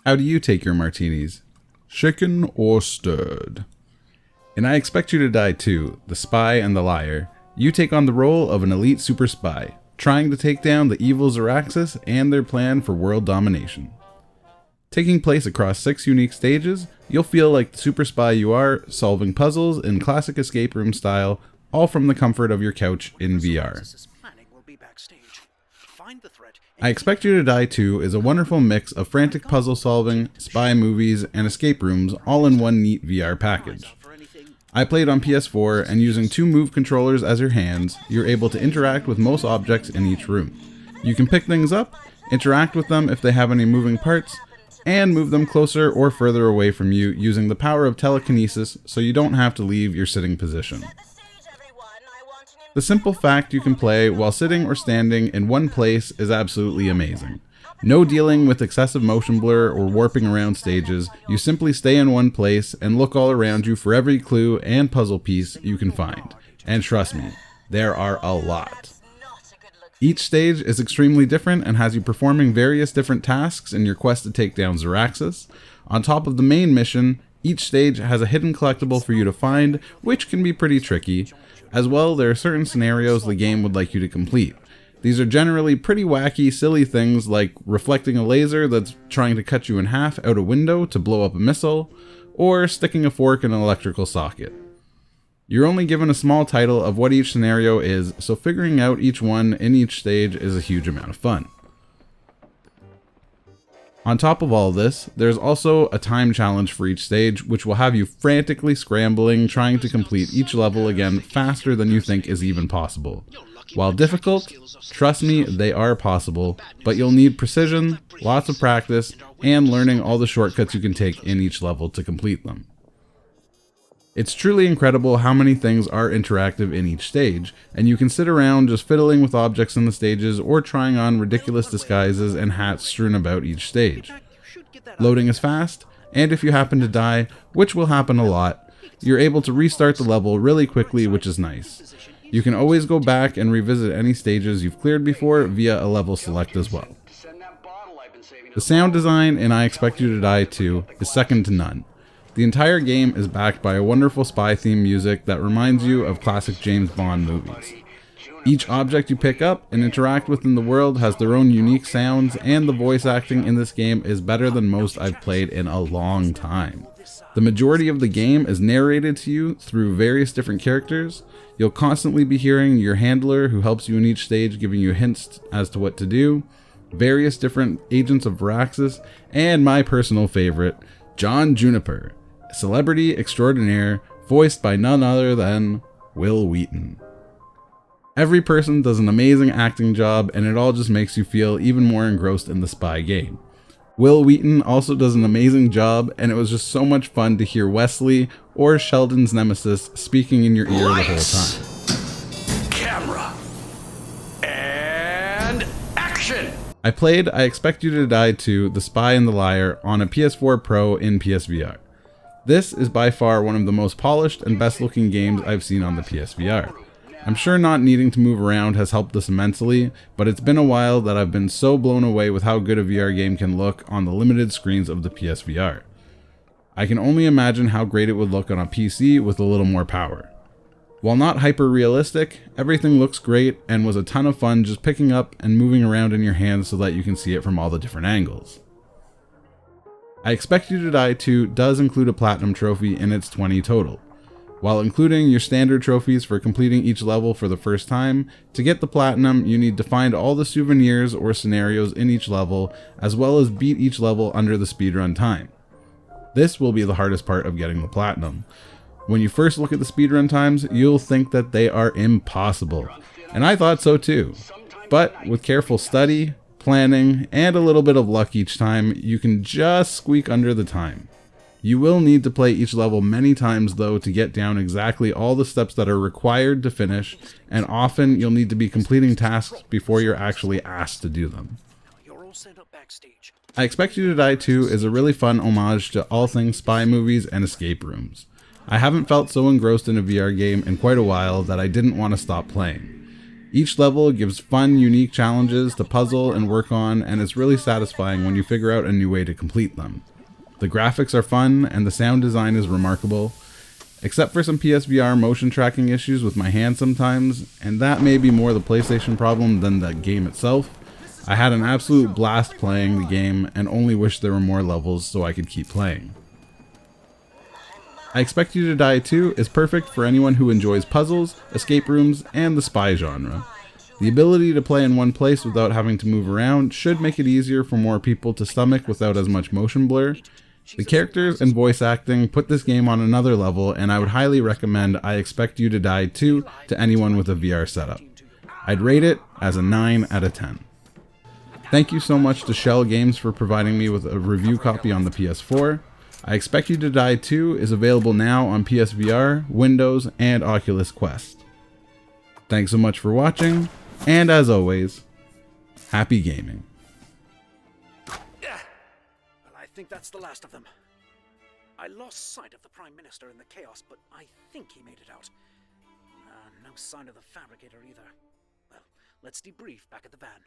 How do you take your martinis? Shaken or stirred? And I Expect You to Die Too, The Spy and the Liar, you take on the role of an elite super spy, trying to take down the evil Zoraxis and their plan for world domination. Taking place across 6 unique stages, you'll feel like the super spy you are, solving puzzles in classic escape room style, all from the comfort of your couch in VR. I Expect You to Die Too is a wonderful mix of frantic puzzle solving, spy movies, and escape rooms all in one neat VR package. I played on PS4, and using 2 Move controllers as your hands, you're able to interact with most objects in each room. You can pick things up, interact with them if they have any moving parts, and move them closer or further away from you using the power of telekinesis so you don't have to leave your sitting position. The simple fact you can play while sitting or standing in one place is absolutely amazing. No dealing with excessive motion blur or warping around stages, you simply stay in one place and look all around you for every clue and puzzle piece you can find. And trust me, there are a lot. Each stage is extremely different and has you performing various different tasks in your quest to take down Zoraxis. On top of the main mission, each stage has a hidden collectible for you to find, which can be pretty tricky. As well, there are certain scenarios the game would like you to complete. These are generally pretty wacky, silly things like reflecting a laser that's trying to cut you in half out a window to blow up a missile, or sticking a fork in an electrical socket. You're only given a small title of what each scenario is, so figuring out each one in each stage is a huge amount of fun. On top of all this, there's also a time challenge for each stage, which will have you frantically scrambling, trying to complete each level again faster than you think is even possible. While difficult, trust me, they are possible, but you'll need precision, lots of practice, and learning all the shortcuts you can take in each level to complete them. It's truly incredible how many things are interactive in each stage, and you can sit around just fiddling with objects in the stages or trying on ridiculous disguises and hats strewn about each stage. Loading is fast, and if you happen to die, which will happen a lot, you're able to restart the level really quickly, which is nice. You can always go back and revisit any stages you've cleared before via a level select as well. The sound design in I Expect You to Die Too is second to none. The entire game is backed by a wonderful spy theme music that reminds you of classic James Bond movies. Each object you pick up and interact with in the world has their own unique sounds, and the voice acting in this game is better than most I've played in a long time. The majority of the game is narrated to you through various different characters. You'll constantly be hearing your handler who helps you in each stage, giving you hints as to what to do, various different agents of Zoraxis, and my personal favorite, John Juniper, celebrity extraordinaire, voiced by none other than Wil Wheaton. Every person does an amazing acting job, and it all just makes you feel even more engrossed in the spy game. Wil Wheaton also does an amazing job, and it was just so much fun to hear Wesley, or Sheldon's nemesis, speaking in your ear the whole time. Camera. And action! I played I Expect You to Die Too, The Spy and the Liar on a PS4 Pro in PSVR. This is by far one of the most polished and best looking games I've seen on the PSVR. I'm sure not needing to move around has helped this immensely, but it's been a while that I've been so blown away with how good a VR game can look on the limited screens of the PSVR. I can only imagine how great it would look on a PC with a little more power. While not hyper realistic, everything looks great and was a ton of fun just picking up and moving around in your hands so that you can see it from all the different angles. I Expect You to Die Too does include a platinum trophy in its 20 total. While including your standard trophies for completing each level for the first time, to get the platinum you need to find all the souvenirs or scenarios in each level, as well as beat each level under the speedrun time. This will be the hardest part of getting the platinum. When you first look at the speedrun times, you'll think that they are impossible, and I thought so too. But with careful study, planning, and a little bit of luck each time, you can just squeak under the time. You will need to play each level many times though to get down exactly all the steps that are required to finish, and often you'll need to be completing tasks before you're actually asked to do them. I Expect You to Die Too is a really fun homage to all things spy movies and escape rooms. I haven't felt so engrossed in a VR game in quite a while that I didn't want to stop playing. Each level gives fun, unique challenges to puzzle and work on, and it's really satisfying when you figure out a new way to complete them. The graphics are fun, and the sound design is remarkable, except for some PSVR motion tracking issues with my hand sometimes, and that may be more the PlayStation problem than the game itself. I had an absolute blast playing the game, and only wish there were more levels so I could keep playing. I Expect You to Die 2 is perfect for anyone who enjoys puzzles, escape rooms, and the spy genre. The ability to play in one place without having to move around should make it easier for more people to stomach without as much motion blur. The characters and voice acting put this game on another level, and I would highly recommend I Expect You to Die 2 to anyone with a VR setup. I'd rate it as a 9 out of 10. Thank you so much to Shell Games for providing me with a review copy on the PS4. I Expect You to Die 2 is available now on PSVR, Windows, and Oculus Quest. Thanks so much for watching, and as always, happy gaming. Well, I think that's the last of them. I lost sight of the Prime Minister in the chaos, but I think he made it out. No sign of the Fabricator either. Well, let's debrief back at the van.